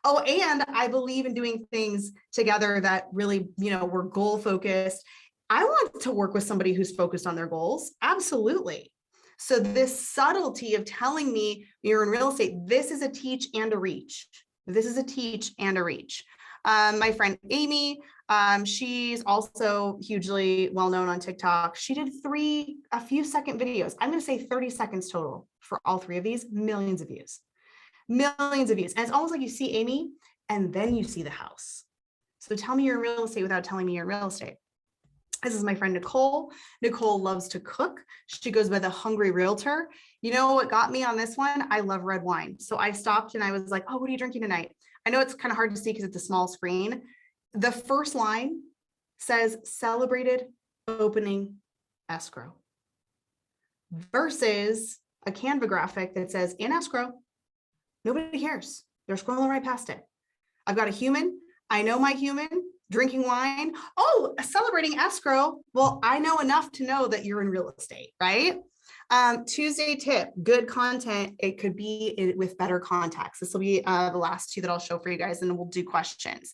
Oh, and I believe in doing things together that really, we're goal focused. I want to work with somebody who's focused on their goals. Absolutely. So this subtlety of telling me you're in real estate, this is a teach and a reach. This is a teach and a reach. My friend Amy, she's also hugely well-known on TikTok. She did a few second videos. I'm going to say 30 seconds total for all 3 of these, millions of views. And it's almost like you see Amy and then you see the house. So tell me you're in real estate without telling me you're in real estate. This is my friend Nicole. Nicole loves to cook. She goes by the Hungry Realtor. You know what got me on this one? I love red wine. So I stopped and I was like, oh, what are you drinking tonight? I know it's kind of hard to see because it's a small screen. The first line says celebrated opening escrow versus a Canva graphic that says in escrow. Nobody cares. They're scrolling right past it. I've got a human. I know my human drinking wine. Oh, celebrating escrow. Well, I know enough to know that you're in real estate, right? Tuesday tip, good content. It could be with better context. This will be the last two that I'll show for you guys, and then we'll do questions.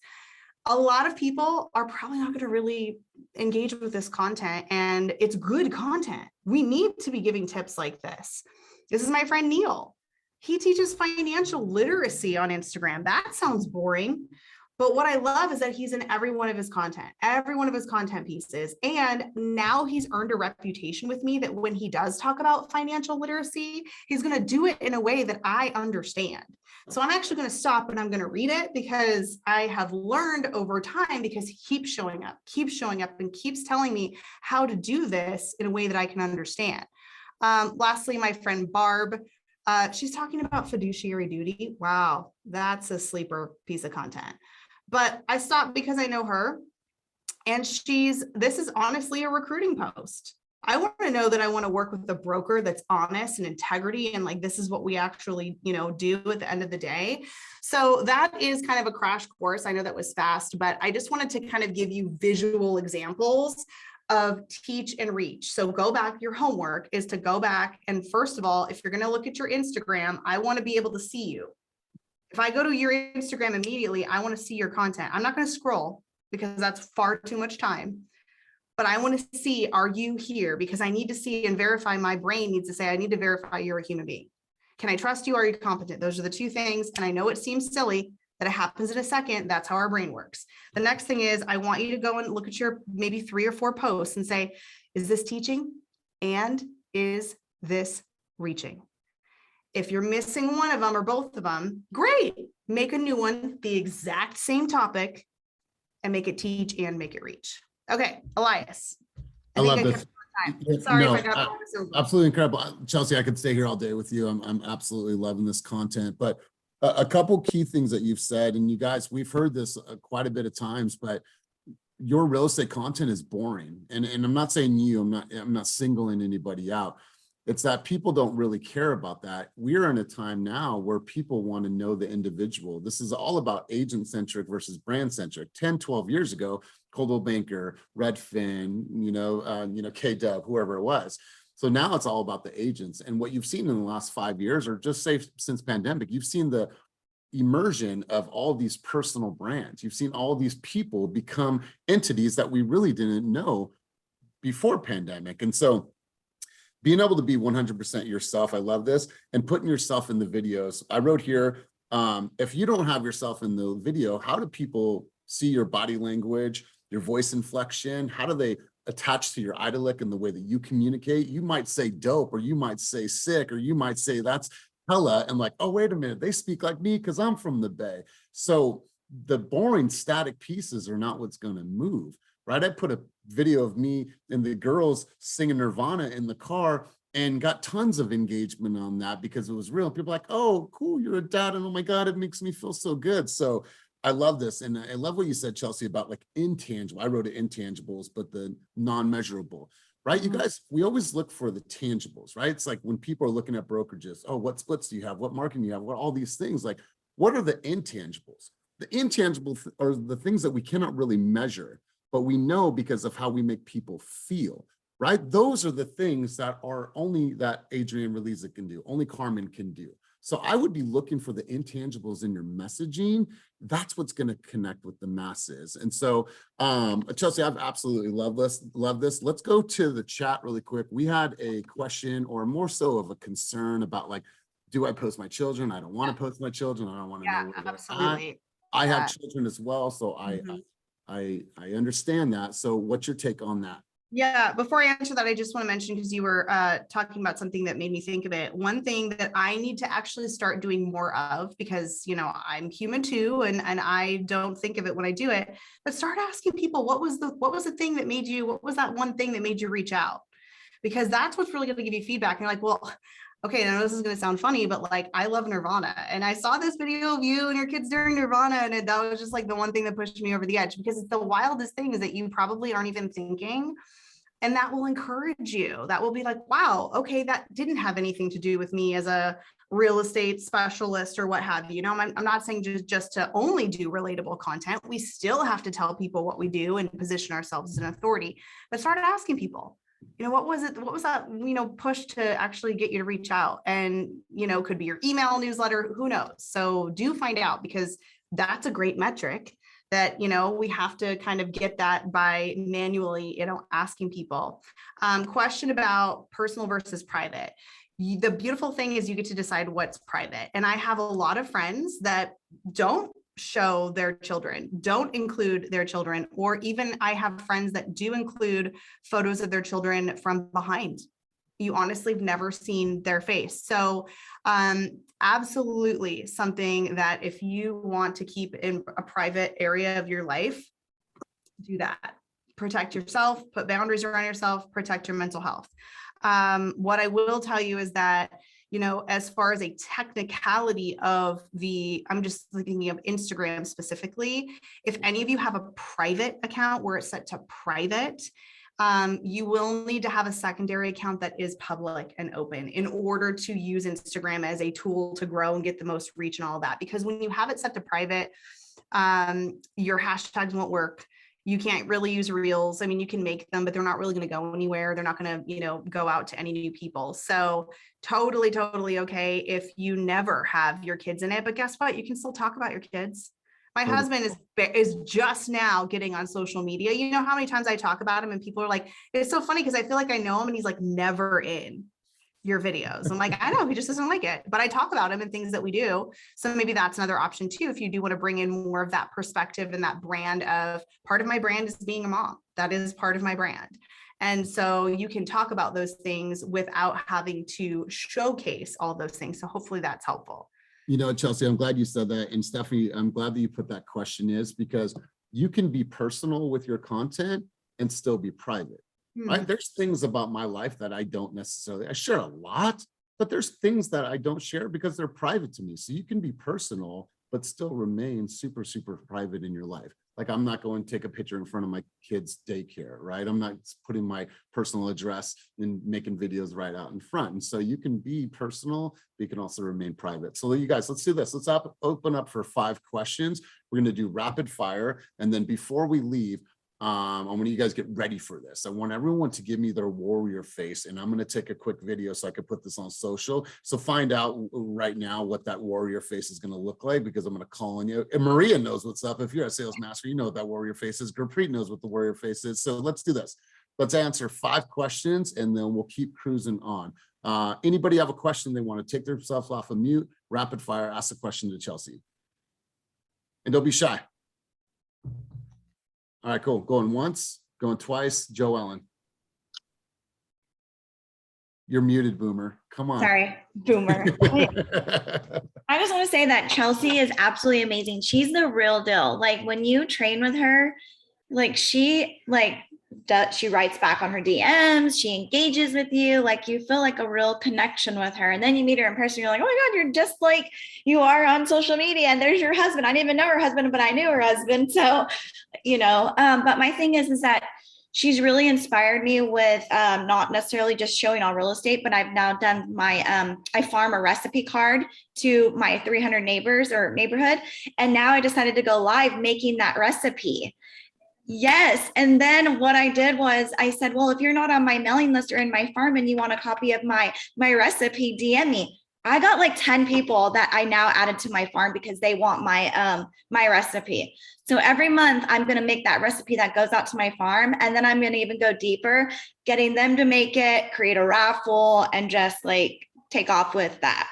A lot of people are probably not going to really engage with this content, and it's good content. We need to be giving tips like this. This is my friend Neil. He teaches financial literacy on Instagram. That sounds boring. But what I love is that he's in every one of his content pieces. And now he's earned a reputation with me that when he does talk about financial literacy, he's going to do it in a way that I understand. So I'm actually going to stop and I'm going to read it because I have learned over time, because he keeps showing up and keeps telling me how to do this in a way that I can understand. Lastly, my friend Barb, she's talking about fiduciary duty. Wow, that's a sleeper piece of content. But I stopped because I know her, and this is honestly a recruiting post. I want to know that I want to work with a broker that's honest and integrity, and like, this is what we actually, do at the end of the day. So that is kind of a crash course. I know that was fast, but I just wanted to kind of give you visual examples of teach and reach. So go back, your homework is to go back. And first of all, if you're going to look at your Instagram, I want to be able to see you. If I go to your Instagram immediately, I want to see your content. I'm not going to scroll because that's far too much time, but I want to see, are you here? Because I need to see and verify. My brain needs to say, I need to verify you're a human being. Can I trust you? Are you competent? Those are the two things. And I know it seems silly that it happens in a second. That's how our brain works. The next thing is, I want you to go and look at your maybe 3 or 4 posts and say, is this teaching? And is this reaching? If you're missing one of them or both of them, great. Make a new one, the exact same topic, and make it teach and make it reach. Okay, Elias. I love this. Sorry No, if I got this over. absolutely incredible. Chelsea, I could stay here all day with you. I'm absolutely loving this content. But a couple key things that you've said, and you guys, we've heard this quite a bit of times, but your real estate content is boring. And I'm not saying you, I'm not singling anybody out. It's that people don't really care about that. We're in a time now where people want to know the individual. This is all about agent-centric versus brand-centric. 10, 12 years ago, Coldwell Banker, Redfin, K-Dub, whoever it was. So now it's all about the agents. And what you've seen in the last 5 years, or just say since pandemic, you've seen the immersion of all these personal brands. You've seen all these people become entities that we really didn't know before pandemic. And so being able to be 100% yourself, I love this, and putting yourself in the videos. I wrote here, if you don't have yourself in the video, how do people see your body language, your voice inflection? How do they attach to your idyllic and the way that you communicate? You might say dope, or you might say sick, or you might say that's hella, and like, oh, wait a minute, they speak like me because I'm from the Bay. So the boring static pieces are not what's going to move. Right? I put a video of me and the girls singing Nirvana in the car and got tons of engagement on that because it was real. People are like, oh, cool, you're a dad. And oh my God, it makes me feel so good. So I love this. And I love what you said, Chelsea, about like intangible. I wrote it intangibles, but the non-measurable, right? You guys, we always look for the tangibles, right? It's like when people are looking at brokerages, oh, what splits do you have? What marketing do you have? What all these things, like, what are the intangibles? The intangibles are the things that we cannot really measure, but we know because of how we make people feel, right? Those are the things that are only that Adrienne Reliza can do, only Carmen can do. So I would be looking for the intangibles in your messaging. That's what's going to connect with the masses. And so, Chelsea, I've absolutely love this. Let's go to the chat really quick. We had a question, or more so of a concern about like, do I post my children? I don't want to post my children. I don't want to know where absolutely. they're at. I have children as well, so I understand that. So what's your take on that? Yeah, before I answer that, I just want to mention, because you were talking about something that made me think of it. One thing that I need to actually start doing more of, because, I'm human too, and I don't think of it when I do it, but start asking people, what was the thing that made you, what was that one thing that made you reach out? Because that's what's really going to give you feedback. And you're like, well, okay, I know this is going to sound funny, but like, I love Nirvana, and I saw this video of you and your kids during Nirvana, and that was just like the one thing that pushed me over the edge, because it's the wildest things that you probably aren't even thinking And that will encourage you. That will be like, wow, okay, that didn't have anything to do with me as a real estate specialist or what have you. You know, I'm not saying just to only do relatable content. We still have to tell people what we do and position ourselves as an authority, but start asking people, you know, what was it? What was that, you know, push to actually get you to reach out? And, you know, could be your email newsletter, who knows? So do find out, because that's a great metric that, you know, we have to kind of get that by manually, you know, asking people. Question about personal versus private. The beautiful thing is you get to decide what's private. And I have a lot of friends that don't show their children, don't include their children, or even I have friends that do include photos of their children from behind. You honestly have never seen their face. So absolutely something that if you want to keep in a private area of your life, do that. Protect yourself, put boundaries around yourself, protect your mental health. What I will tell you is that, you know, as far as a technicality of I'm just thinking of Instagram specifically, if any of you have a private account where it's set to private, you will need to have a secondary account that is public and open in order to use Instagram as a tool to grow and get the most reach and all that. Because when you have it set to private, your hashtags won't work. You can't really use reels. I mean, you can make them, but they're not really going to go anywhere. They're not going to, you know, go out to any new people. So totally, totally okay if you never have your kids in it. But guess what? You can still talk about your kids. My husband is just now getting on social media. You know how many times I talk about him and people are like, it's so funny because I feel like I know him and he's like never in your videos. I'm like, I know, he just doesn't like it, but I talk about him and things that we do. So maybe that's another option too, if you do want to bring in more of that perspective and that brand of part of my brand is being a mom. That is part of my brand. And so you can talk about those things without having to showcase all those things. So hopefully that's helpful. You know, Chelsea, I'm glad you said that. And Stephanie, I'm glad that you put that question is because you can be personal with your content and still be private, right? There's things about my life that I don't necessarily, I share a lot, but there's things that I don't share because they're private to me. So you can be personal, but still remain super, super private in your life. Like I'm not going to take a picture in front of my kids' daycare, right? I'm not putting my personal address and making videos right out in front. And so you can be personal, but you can also remain private. So you guys, let's do this. Let's open up for 5 questions. We're going to do rapid fire. And then before we leave, I want you guys get ready for this. I want everyone to give me their warrior face, and I'm going to take a quick video so I can put this on social. So find out right now what that warrior face is going to look like, because I'm going to call on you. And Maria knows what's up. If you're a sales master, you know what that warrior face is. Gurpreet knows what the warrior face is. So let's do this. Let's answer 5 questions, and then we'll keep cruising on. Anybody have a question they want to take themselves off of mute? Rapid fire, ask a question to Chelsea. And don't be shy. All right, cool. Going once, going twice. Joe Ellen. You're muted, Boomer. Come on. Sorry, Boomer. I just want to say that Chelsea is absolutely amazing. She's the real deal. Like when you train with her, like she writes back on her DMs, she engages with you, like you feel like a real connection with her. And then you meet her in person, you're like, oh my God, you're just like you are on social media. And there's your husband. I didn't even know her husband, but I knew her husband. So, you know, but my thing is that she's really inspired me with not necessarily just showing on real estate, but I've now done my, I farm a recipe card to my 300 neighbors or neighborhood. And now I decided to go live making that recipe. Yes. And then what I did was I said, well, if you're not on my mailing list or in my farm and you want a copy of my recipe, DM me. I got like 10 people that I now added to my farm because they want my recipe. So every month I'm going to make that recipe that goes out to my farm. And then I'm going to even go deeper, getting them to make it, create a raffle, and just like take off with that.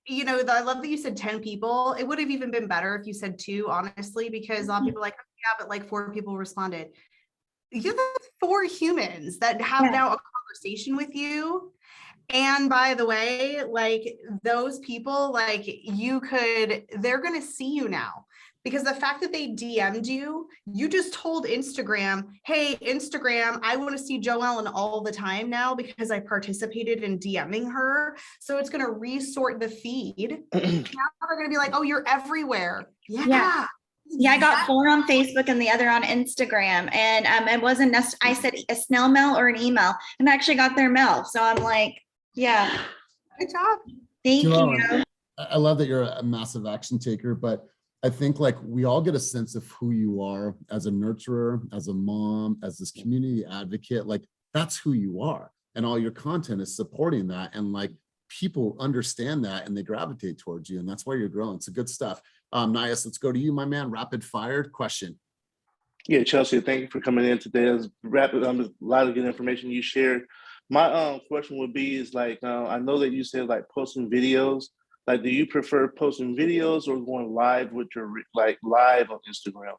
I love that you said 10 people. It would have even been better if you said 2, honestly, because a lot of people are like, oh, yeah, but like 4 people responded. You have 4 humans that have now a conversation with you. And by the way, like those people, like they're going to see you now. Because the fact that they DM'd you, you just told Instagram, hey, Instagram, I want to see Joe Ellen all the time now because I participated in DMing her. So it's going to resort the feed. Now they're going to be like, oh, you're everywhere. Yeah. Yeah, I got 4 on Facebook and the other on Instagram. And it wasn't I said a snail mail or an email, and I actually got their mail. So I'm like, yeah, Good job. thank Joellen, you. I love that you're a massive action taker, but I think like we all get a sense of who you are as a nurturer, as a mom, as this community advocate, like that's who you are. And all your content is supporting that. And like people understand that and they gravitate towards you. And that's why you're growing. So good stuff. Nias, let's go to you, my man. Rapid fire question. Yeah, Chelsea, thank you for coming in today. It was rapid, a lot of good information you shared. My question would be is like, I know that you said like posting videos. Like, do you prefer posting videos or going live with your live on Instagram?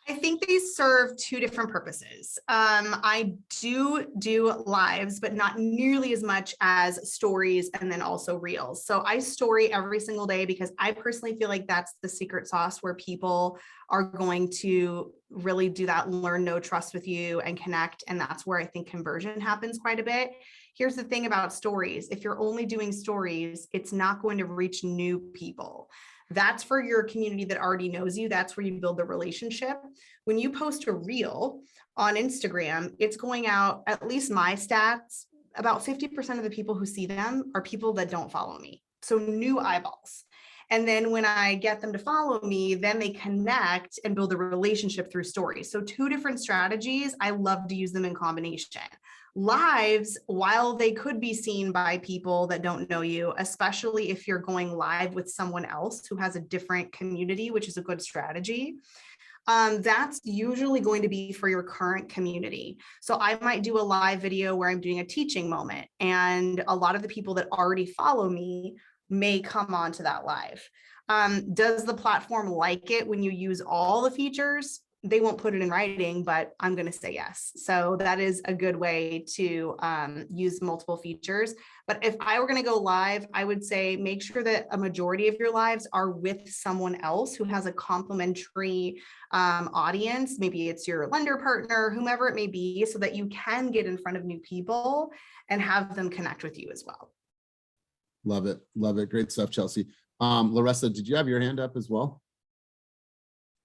I think they serve 2 different purposes. I do lives, but not nearly as much as stories and then also reels. So I story every single day because I personally feel like that's the secret sauce where people are going to really do that learn, know, trust with you and connect. And that's where I think conversion happens quite a bit. Here's the thing about stories. If you're only doing stories, it's not going to reach new people. That's for your community that already knows you. That's where you build the relationship. When you post a reel on Instagram, it's going out, at least my stats, about 50% of the people who see them are people that don't follow me. So new eyeballs. And then when I get them to follow me, then they connect and build a relationship through stories. So 2 different strategies. I love to use them in combination. Lives, while they could be seen by people that don't know you, especially if you're going live with someone else who has a different community, which is a good strategy, that's usually going to be for your current community. So I might do a live video where I'm doing a teaching moment, and a lot of the people that already follow me may come onto that live. Does the platform like it when you use all the features? They won't put it in writing, but I'm going to say yes. So that is a good way to use multiple features. But if I were going to go live, I would say make sure that a majority of your lives are with someone else who has a complementary audience. Maybe it's your lender partner, whomever it may be, so that you can get in front of new people and have them connect with you as well. Love it. Love it. Great stuff, Chelsea. Larissa, did you have your hand up as well?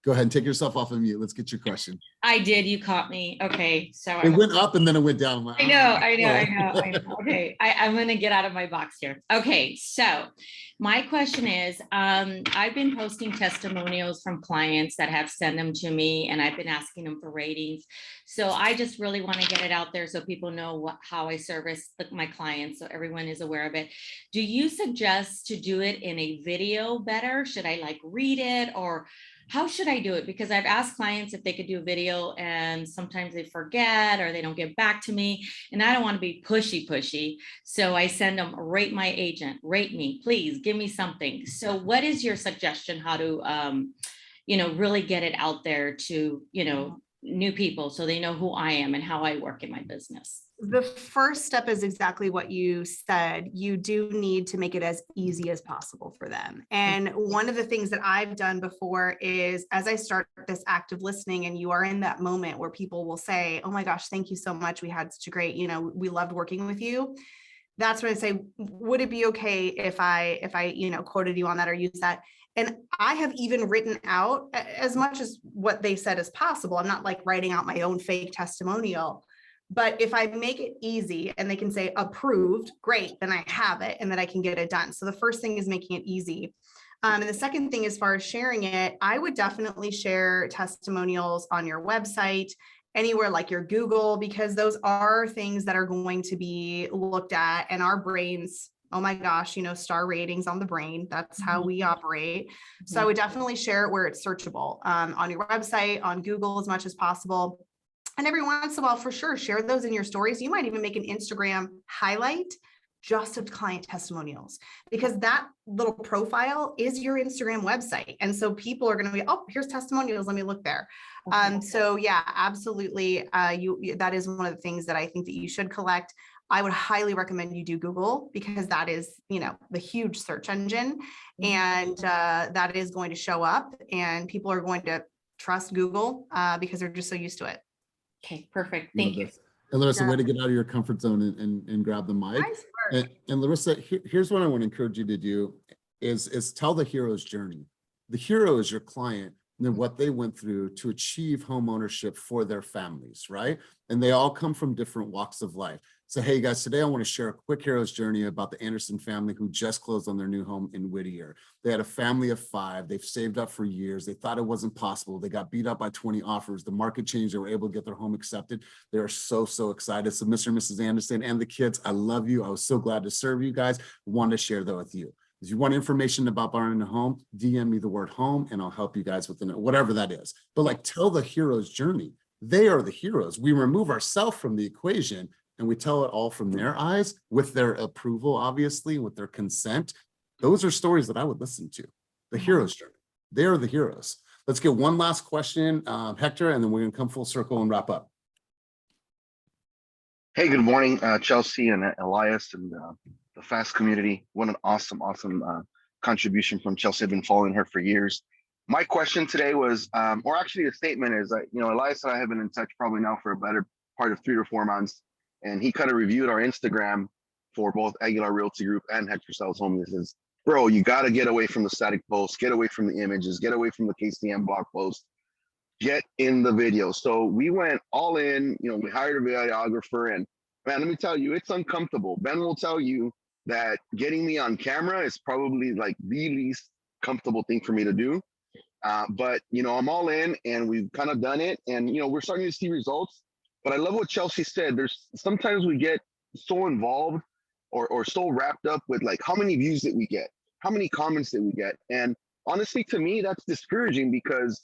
Go ahead and take yourself off of mute. Let's get your question. I did. You caught me. Okay. So It went up and then it went down. I'm like, I know. Okay. I'm going to get out of my box here. Okay. So my question is, I've been posting testimonials from clients that have sent them to me, and I've been asking them for ratings. So I just really want to get it out there so people know how I service my clients, so everyone is aware of it. Do you suggest to do it in a video better? Should I like read it, or how should I do it? Because I've asked clients if they could do a video, and sometimes they forget or they don't get back to me, and I don't want to be pushy. So I send them, rate my agent, rate me, please give me something. So what is your suggestion how to, really get it out there to, new people so they know who I am and how I work in my business? The first step is exactly what you said. You do need to make it as easy as possible for them. And one of the things that I've done before is, as I start this active listening and you are in that moment where people will say, oh my gosh, thank you so much. We had such a great, we loved working with you. That's when I say, would it be okay if I quoted you on that or use that? And I have even written out as much as what they said as possible. I'm not like writing out my own fake testimonial. But if I make it easy and they can say approved, great, then I have it and then I can get it done. So the first thing is making it easy. And the second thing, as far as sharing it, I would definitely share testimonials on your website, anywhere like your Google, because those are things that are going to be looked at, and our brains, oh my gosh, star ratings on the brain. That's how we operate. So I would definitely share it where it's searchable, on your website, on Google as much as possible. And every once in a while, for sure, share those in your stories. You might even make an Instagram highlight just of client testimonials, because that little profile is your Instagram website. And so people are going to be, oh, here's testimonials. Let me look there. So yeah, absolutely. That is one of the things that I think that you should collect. I would highly recommend you do Google, because that is, the huge search engine, and that is going to show up, and people are going to trust Google because they're just so used to it. Okay, perfect. Thank you. And Larissa, way to get out of your comfort zone and grab the mic. Nice. And Larissa, here's what I want to encourage you to do is tell the hero's journey. The hero is your client and then what they went through to achieve home ownership for their families, right? And they all come from different walks of life. So, hey guys, today I want to share a quick hero's journey about the Anderson family who just closed on their new home in Whittier. They had a family of 5. They've saved up for years. They thought it wasn't possible. They got beat up by 20 offers. The market changed. They were able to get their home accepted. They are so, so excited. So Mr. and Mrs. Anderson and the kids, I love you. I was so glad to serve you guys. Wanted to share that with you. If you want information about buying a home, DM me the word home and I'll help you guys with it, whatever that is. But like, tell the hero's journey. They are the heroes. We remove ourselves from the equation and we tell it all from their eyes with their approval, obviously, with their consent. Those are stories that I would listen to. The hero's journey. They are the heroes. Let's get one last question, Hector, and then we're going to come full circle and wrap up. Hey, good morning, Chelsea and Elias and the FAST community. What an awesome contribution from Chelsea. I've been following her for years. My question today was, or actually a statement is that, Elias and I have been in touch probably now for a better part of 3 or 4 months. And he kind of reviewed our Instagram for both Aguilar Realty Group and Hector Sells Home. He says, bro, you got to get away from the static posts, get away from the images, get away from the KCM blog post, get in the video. So we went all in, we hired a videographer, and man, let me tell you, it's uncomfortable. Ben will tell you that getting me on camera is probably like the least comfortable thing for me to do. But, I'm all in and we've kind of done it, and, we're starting to see results. But I love what Chelsea said. There's sometimes we get so involved or so wrapped up with like how many views that we get, how many comments that we get. And honestly, to me, that's discouraging because,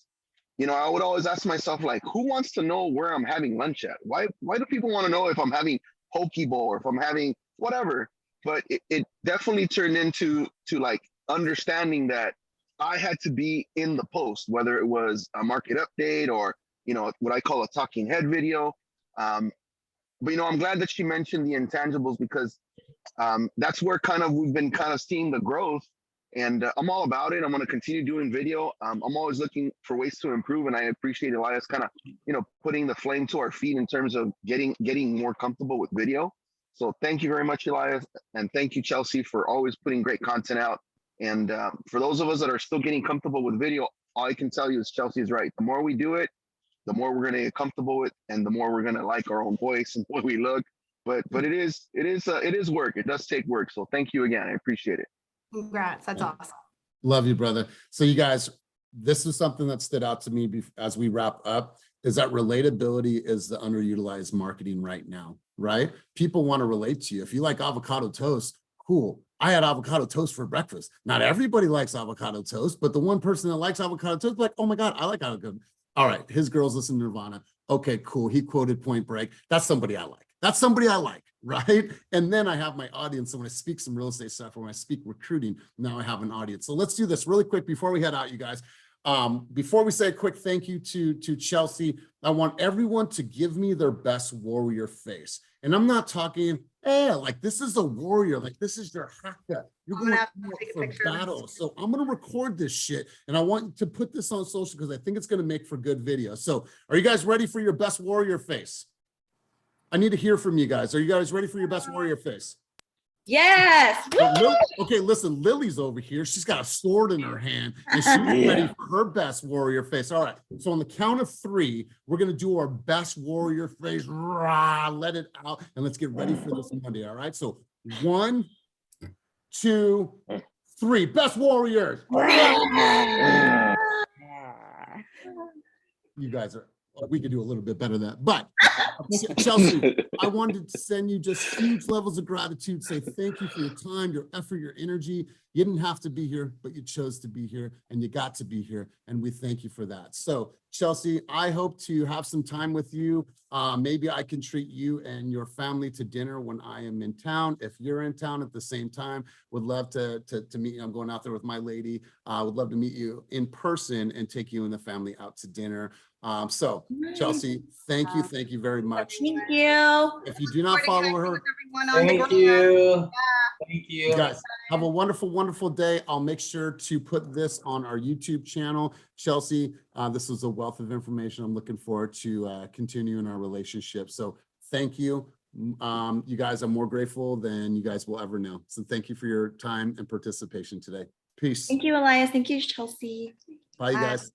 I would always ask myself, like, who wants to know where I'm having lunch at? Why do people want to know if I'm having poke bowl or if I'm having whatever? But it definitely turned into like understanding that I had to be in the post, whether it was a market update or, what I call a talking head video. But, I'm glad that she mentioned the intangibles because that's where we've been seeing the growth, and I'm all about it. I'm going to continue doing video. I'm always looking for ways to improve, and I appreciate Elias putting the flame to our feet in terms of getting more comfortable with video. So thank you very much, Elias, and thank you, Chelsea, for always putting great content out. And for those of us that are still getting comfortable with video, all I can tell you is Chelsea is right. The more we do it, the more we're going to get comfortable with, and the more we're going to like our own voice and the way we look. But it is work. It does take work. So thank you again. I appreciate it. Congrats. That's awesome. Love you, brother. So you guys, this is something that stood out to me as we wrap up, is that relatability is the underutilized marketing right now, right? People want to relate to you. If you like avocado toast, cool. I had avocado toast for breakfast. Not everybody likes avocado toast, but the one person that likes avocado toast, like, oh my God, I like avocado. All right, his girls listen to Nirvana. Okay, cool. He quoted Point Break. That's somebody I like. That's somebody I like, right? And then I have my audience. So when I speak some real estate stuff or when I speak recruiting, now I have an audience. So let's do this really quick before we head out, you guys. Before we say a quick thank you to Chelsea, I want everyone to give me their best warrior face. And I'm not talking, like this is a warrior, like this is your haka. You're going for battle. So I'm going to record this shit and I want to put this on social because I think it's going to make for good video. So are you guys ready for your best warrior face? I need to hear from you guys. Are you guys ready for your best warrior face? Yes. Okay, listen, Lily's over here. She's got a sword in her hand and she's ready for her best warrior face. All right, so on the count of 3, we're going to do our best warrior face. Rah, let it out and let's get ready for this Monday. All right, so 1, 2, 3. Best warriors. You guys are, we could do a little bit better than that. But Chelsea, I wanted to send you just huge levels of gratitude, say thank you for your time, your effort, your energy. You didn't have to be here, but you chose to be here and you got to be here. And we thank you for that. So Chelsea, I hope to have some time with you. Maybe I can treat you and your family to dinner when I am in town. If you're in town at the same time, would love to meet you. I'm going out there with my lady. Would love to meet you in person and take you and the family out to dinner. So Chelsea, thank you very much. Thank you. If you do not follow her, Thank you. Thank you. you guys have a wonderful, wonderful day. I'll make sure to put this on our YouTube channel. Chelsea, this was a wealth of information. I'm looking forward to continuing our relationship. So thank you. You guys, I'm more grateful than you guys will ever know. So thank you for your time and participation today. Peace. Thank you, Elias. Thank you, Chelsea. Bye, you Bye. guys.